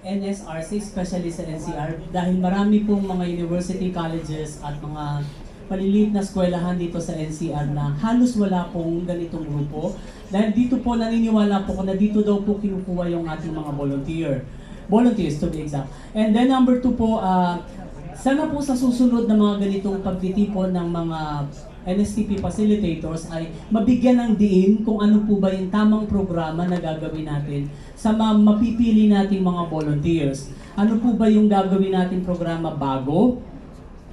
NSRC, especially sa NCR, dahil marami pong mga university colleges at mga maliliit na eskwelahan dito sa NCR na halos wala pong ganitong grupo. Dahil dito po naniniwala po ko na dito daw po kinukuha yung ating mga volunteers to be exact. And then number 2 po, sana po sa susunod na mga ganitong pagtitipon ng mga NSTP facilitators ay mabigyan ng diin kung ano po ba yung tamang programa na gagawin natin sa mapipili nating mga volunteers. Ano po ba yung gagawin nating programa bago?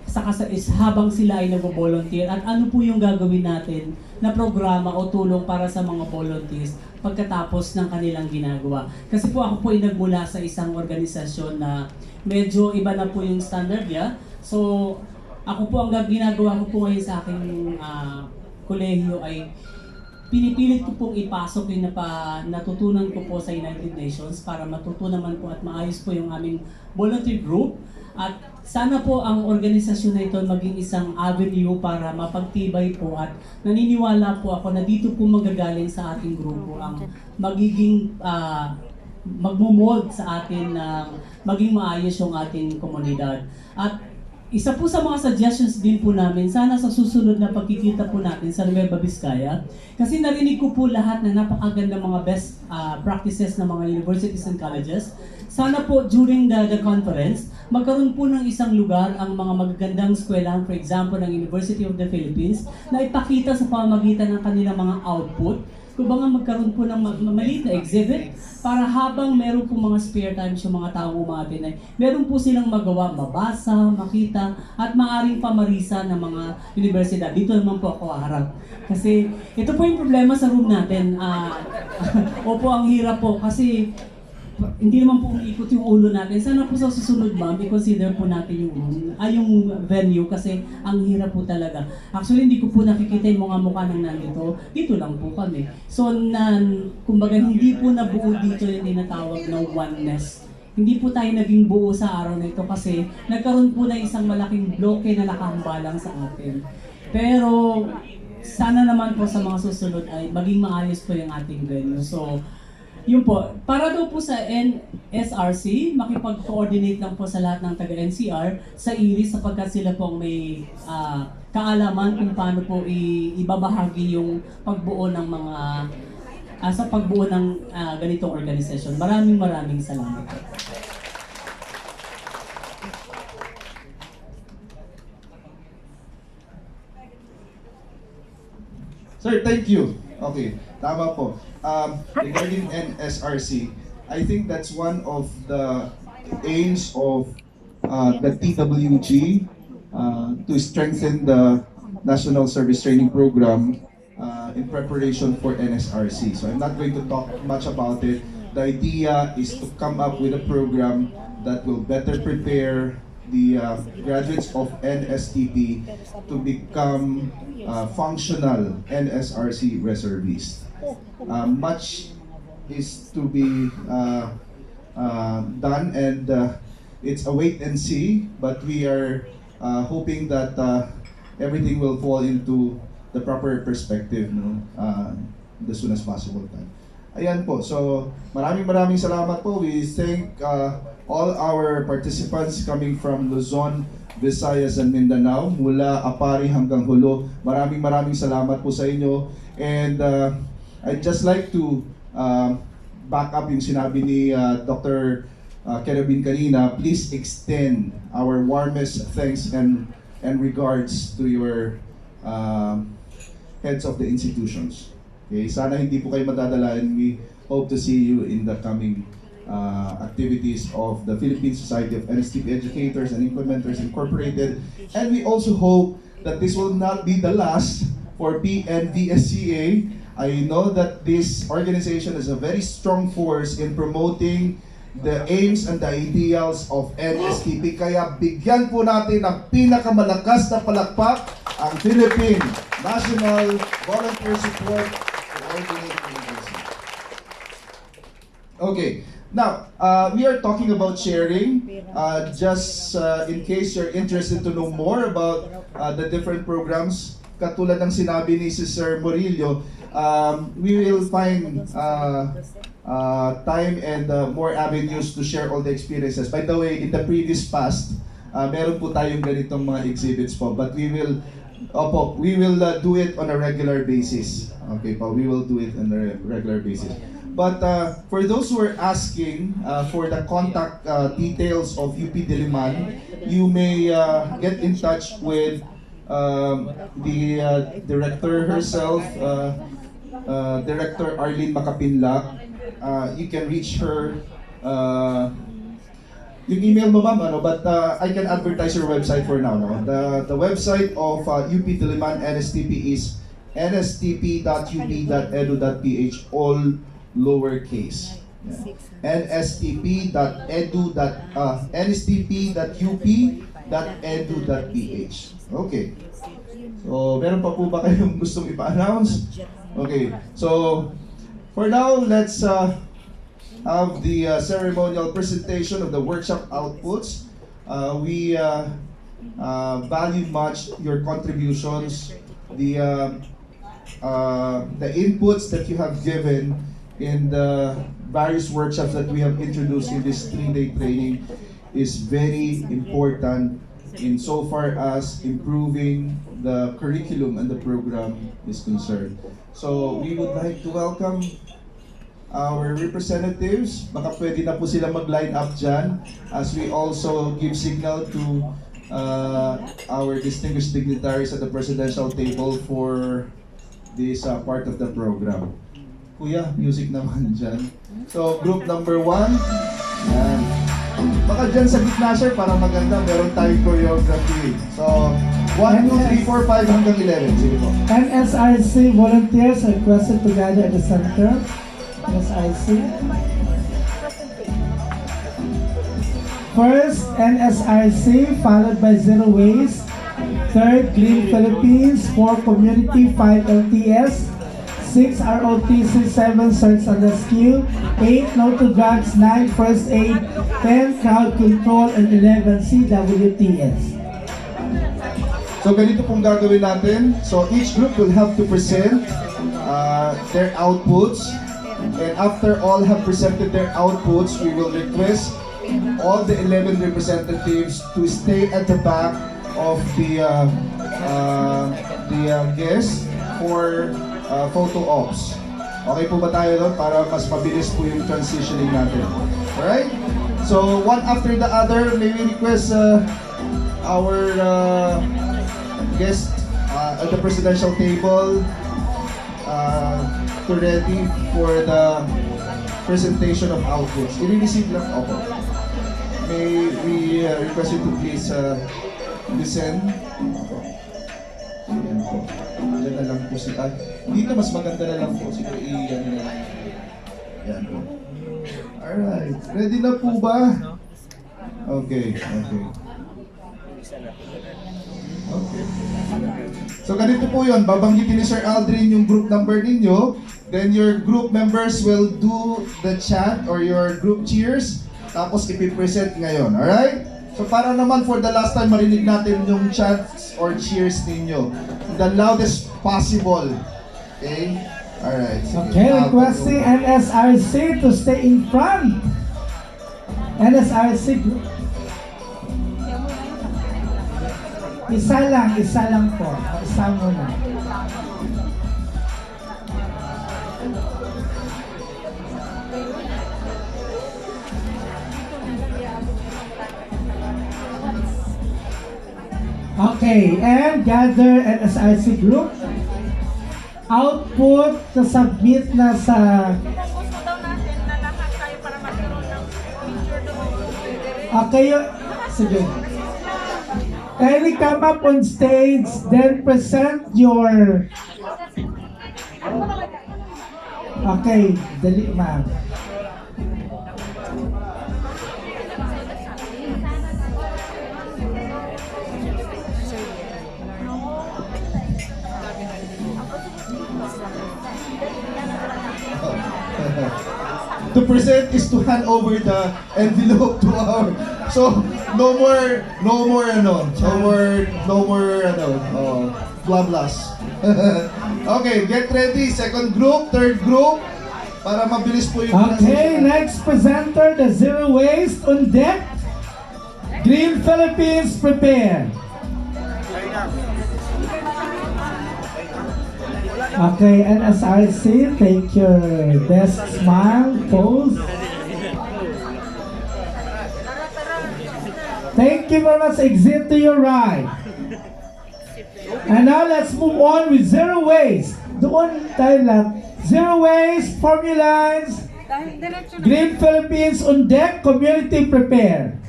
Saka habang sila ay nag-volunteer, at ano po yung gagawin natin na programa o tulong para sa mga volunteers pagkatapos ng kanilang ginagawa. Kasi po ako po ay nagmula sa isang organisasyon na medyo iba na po yung standard niya. So ako po ang ginagawa ko po ngayon sa aking kolehiyo ay pinipilit ko pong ipasok yung natutunan ko po sa United Nations para matutunan man po at maayos po yung aming volunteer group. At sana po ang organisasyon na ito maging isang avenue para mapagtibay po, at naniniwala po ako na dito po magagaling sa ating grupo ang magiging magmumold sa atin na maging maayos yung ating komunidad. At isa po sa mga suggestions din po namin, sana sa susunod na pagkikita po natin sa Nueva Vizcaya, kasi narinig ko po lahat na napakaganda mga best practices ng mga universities and colleges. Sana po during the conference, magkaroon po ng isang lugar ang mga magagandang eskwelahan, for example, ng University of the Philippines, na ipakita sa pamamagitan ng kanilang mga output. Kung ba nga magkaroon po ng maliit na exhibit para habang meron po mga spare times yung mga taong umatin ay meron po silang magawa, mabasa, makita, at maaring pamarisa ng mga universidad. Dito naman po ako harap. Kasi ito po yung problema sa room natin. Opo, ang hirap po kasi hindi naman po umiikot yung ulo natin. Sana po sa susunod, ma'am, i-consider po natin yung venue kasi ang hirap po talaga. Actually, hindi ko po nakikita yung mga mukha ng nandito. Dito lang po kami. So, kumbaga, hindi po nabuo dito yung tinatawag na oneness. Hindi po tayo naging buo sa araw na ito kasi nagkaroon po na isang malaking bloke na nakahambalang sa atin. Pero, sana naman po sa mga susunod ay maging maayos po yung ating venue. So, yun po, para daw po sa NSRC, makipag-coordinate lang po sa lahat ng taga-NCR sa IRIS sapagkat sila po may kaalaman kung paano po ibabahagi yung pagbuo ng mga sa pagbuo ng ganitong organisasyon. Maraming salamat. Sir, thank you. Okay, tama po. Regarding NSRC, I think that's one of the aims of the TWG to strengthen the National Service Training Program in preparation for NSRC. So I'm not going to talk much about it. The idea is to come up with a program that will better prepare the graduates of NSTP to become functional NSRC reservists. Much is to be done, and it's a wait and see, but we are hoping that everything will fall into the proper perspective, the soon as possible time. Ayan po, so maraming salamat po. We thank all our participants coming from Luzon, Visayas, and Mindanao, mula Apari hanggang Hulo. Maraming salamat po sa inyo. And I'd just like to back up yung sinabi ni Dr. Kerubin kanina. Please extend our warmest thanks and regards to your heads of the institutions. Okay, sana hindi po kayo madadala, and we hope to see you in the coming activities of the Philippine Society of NSTP Educators and Implementers Incorporated. And we also hope that this will not be the last for PNVSCA. I know that this organization is a very strong force in promoting the aims and the ideals of NSTP. Kaya bigyan po natin ng pinakamalakas na palakpak ang Philippine National Volunteer Support Coordinating Agency. Okay, now we are talking about sharing. Just in case you're interested to know more about the different programs, katulad ng sinabi ni Sir Murillo, we will find time and more avenues to share all the experiences. By the way, in the previous past, meron po tayong ganitong mga exhibits po, but we will do it on a regular basis. Okay po, we will do it on a regular basis. But for those who are asking for the contact details of UP Diliman, you may get in touch with the director herself, Director Arlene Makapinlak. You can reach her. Yung email mo ma'am, but I can advertise your website for now. No? The website of UP Diliman NSTP is nstp.up.edu.ph, all lowercase. Yeah. nstp.up.edu.ph. Okay. So, meron pa po ba kayong gustong ipa-announce? Okay. So, for now, let's have the ceremonial presentation of the workshop outputs. We value much your contributions, the inputs that you have given in the various workshops that we have introduced in this 3-day training is very important in so far as improving the curriculum and the program is concerned. So we would like to welcome our representatives. Baka pwede na po sila mag-line up dyan as we also give signal to our distinguished dignitaries at the presidential table for this part of the program. Kuya, music naman dyan. So, group number 1. Yan. Baka dyan sa gitna, sir, para maganda, meron tayong choreography. So, 1, 2, 3, 4, 5 hanggang 11. Sige po. NSRC volunteers are requested to gather at the center. NSRC. First, NSRC, followed by Zero Waste. Third, Green Philippines. 4, Community. 5, LTS. 6, ROTC. 7, Search and Rescue. 8, No to Drugs. 9, First Aid. 10, Crowd Control. And 11, CWTS. So ganito pong gagawin natin. So each group will have to present their outputs. And after all have presented their outputs, we will request all the 11 representatives to stay at the back of the guests for photo ops. Okay po ba tayo doon para mas mabilis po yung transitioning natin? Alright? So one after the other, may we request our guest at the presidential table to ready for the presentation of outputs. I-receive lang ako. May we request you to please listen. Ayan po. Diyan na lang po si Tad. Dito mas maganda na lang po. Siguro i-ano na lang. Ayan po. Alright. Ready na po ba? Okay. Okay. Okay. So ganito po yun, babanggitin ni Sir Aldrin yung group number ninyo, then your group members will do the chant or your group cheers, tapos ipipresent ngayon, alright? So para naman for the last time marinig natin yung chants or cheers ninyo, the loudest possible, okay? Alright. Okay, requesting NSRC to stay in front. NSRC group. Isa lang po. Isa muna. Okay, and gather NSRC group. Output to submit na sa... Okay, sige. Kindly come up on stage, then present your... Okay, dali ma'am. To present is to hand over the envelope to our, so no more blah blahs. Okay, get ready. Second group, third group. Para mabilis po yung Okay, next presenter, the Zero Waste on deck. Green Philippines, prepare. Okay, NSRC, take your best smile, pose. Thank you very much, exit to your right. And now let's move on with Zero Waste. Doon tayo lang. Zero Waste, formulas. Green Philippines on deck, community prepare.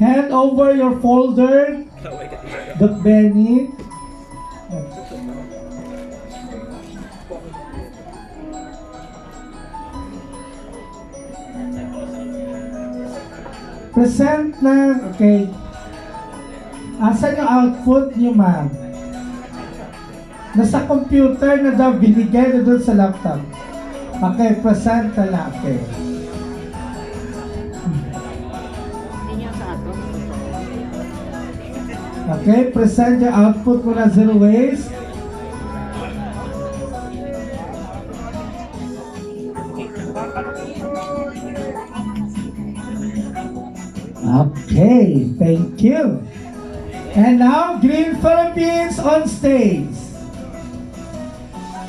Hand over your folder. Doc Benny. Present na, okay. Asan yung output niyo, ma'am? Nasa computer na daw, binigay na doon sa laptop. Okay, present na lang, okay. Okay, present yung output mo na Zero Waste. Okay, thank you. And now, Green Philippines on stage.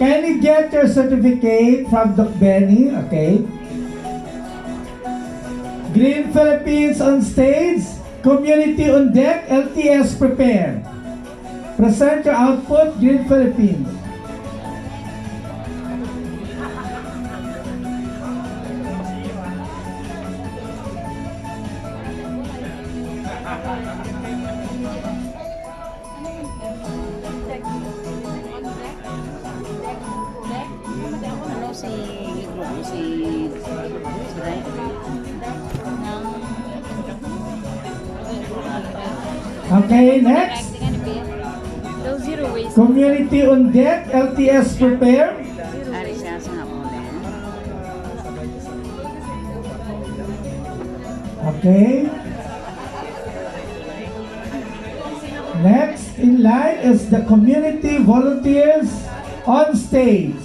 Can you get your certificate from Doc Benny? Okay. Green Philippines on stage. Community on deck. LTS prepare. Present your output, Green Philippines. Okay, next. Community on deck, LTS prepare. Okay. Next in line is the community volunteers on stage.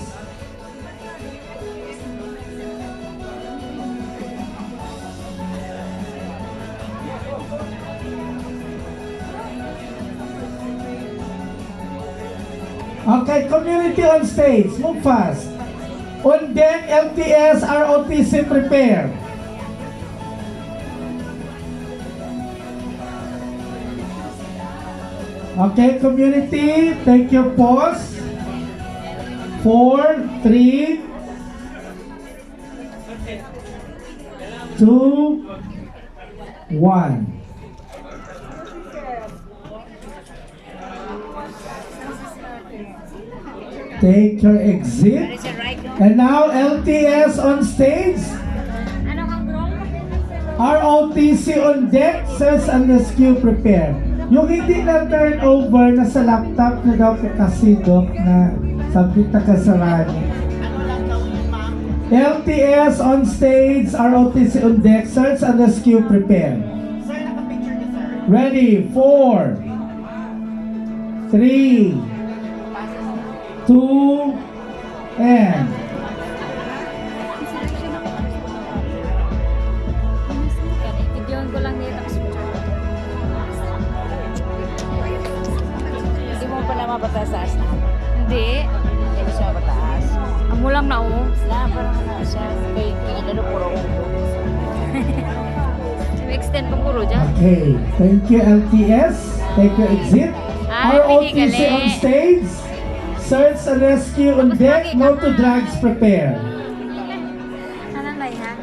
Okay, community on stage. Move fast. On deck, LTS, ROTC, prepare. Okay, community, take your pause. 4, 3, 2, 1. Take your exit. And now LTS on stage. ROTC on deck, search and rescue prepare. Yung hindi na turn over na sa laptop na daw kasi Doc na sabit na kasarani. LTS on stage, ROTC on deck, search and rescue prepare. Ready, 4, 3, 2, and Videoan ko lang dito kasi hindi mo pala mabataas na. Hindi ko siya mabataas. Amo lang na oh. Parang na siya. Kaya ano puro extend pa puro dyan. Okay, thank you LTS. Take your exit. ROTC on stage. Search and rescue on deck. No to drugs prepare. Nanay ha?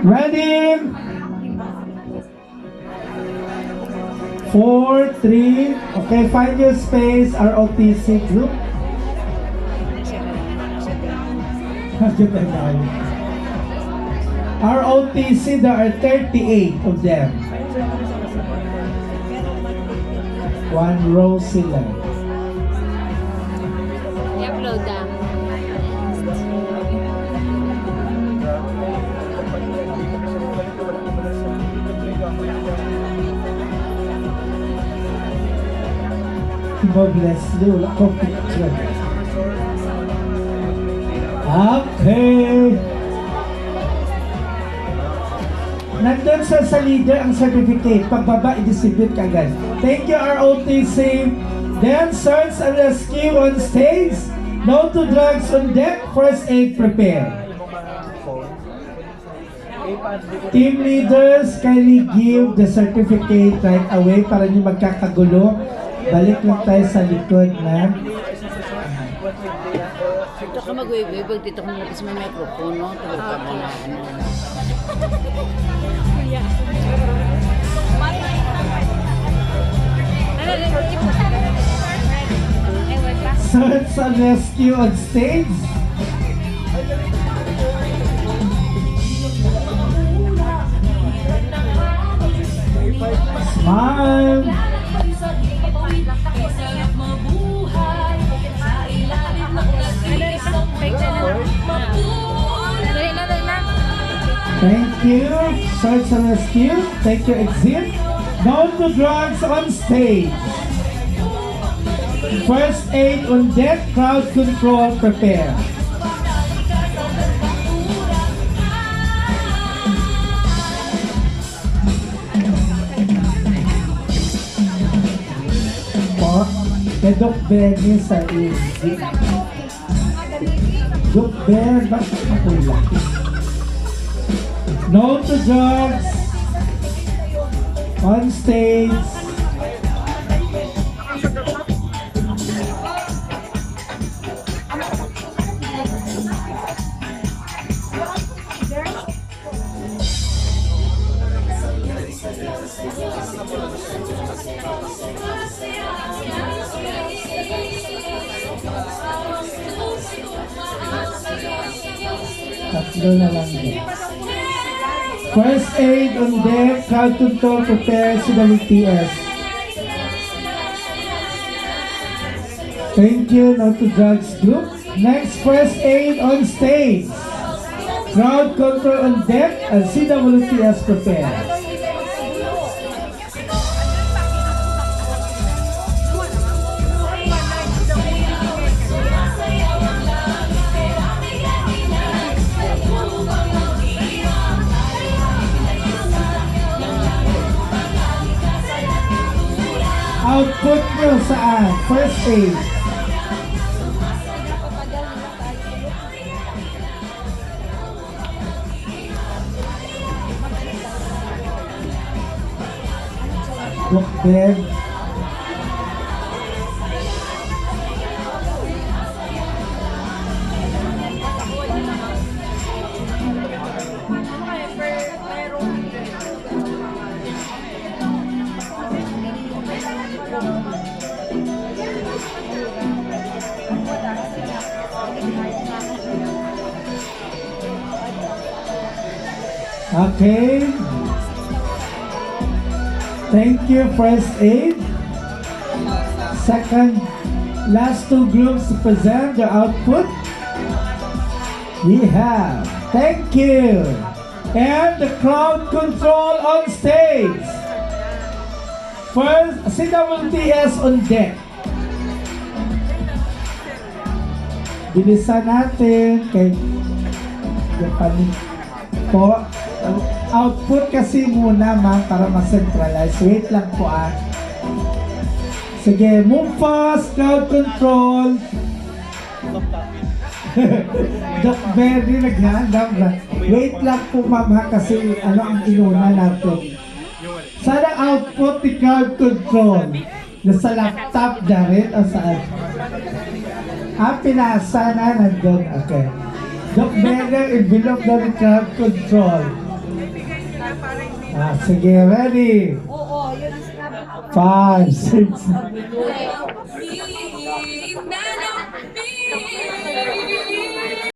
Ready? 4, 3. Okay, find your space. ROTC group. ROTC, there are 38 of them. One row sila. I-upload na. God bless you. Wala ko picture. Okay. Nandun sa leader ang certificate. Pagbaba, i-distribute ka agad. Thank you, ROTC. Then, search and rescue on stage. No to drugs on deck. First aid prepare. Team leaders, kindly give the certificate right away para nyo magkakagulo. Balik lang tayo sa likod na. Dito ka mag-wave, dito ka malapis may microphone, no? Tawag ka mo na. Search and rescue on stage. Smile. Thank you. Search and rescue. Take your exit. No to drugs on stage. First aid on deck. Crowd control. Prepare. Po, Doc Benny sa exit. Doc Ben, bakit ako lang? No to drugs on stage. Tatlo na lang din. First aid on deck, crowd control, prepare, CWTS. Thank you, no to drugs group. Next, first aid on stage. Crowd control on deck and CWTS prepare. Output nyo saan? First aid. Look bed. Okay. Thank you, first aid. Second, last two groups to present their output. We have, thank you. And the crowd control on stage. First, CWTS on deck. Bilisan natin kay po. Output kasi muna ma'am para ma-centralize. Wait lang po ah. Sige, move fast, crowd control. Doc Berry naghandam na. Wait lang po ma'am ha kasi ano ang inuna natin. Sana output ni crowd control. Nasa laptop na rin o saan? Pinasa na nandun. Okay. Doc Berry, envelope na ni crowd control. Sige, ready? 5, 6,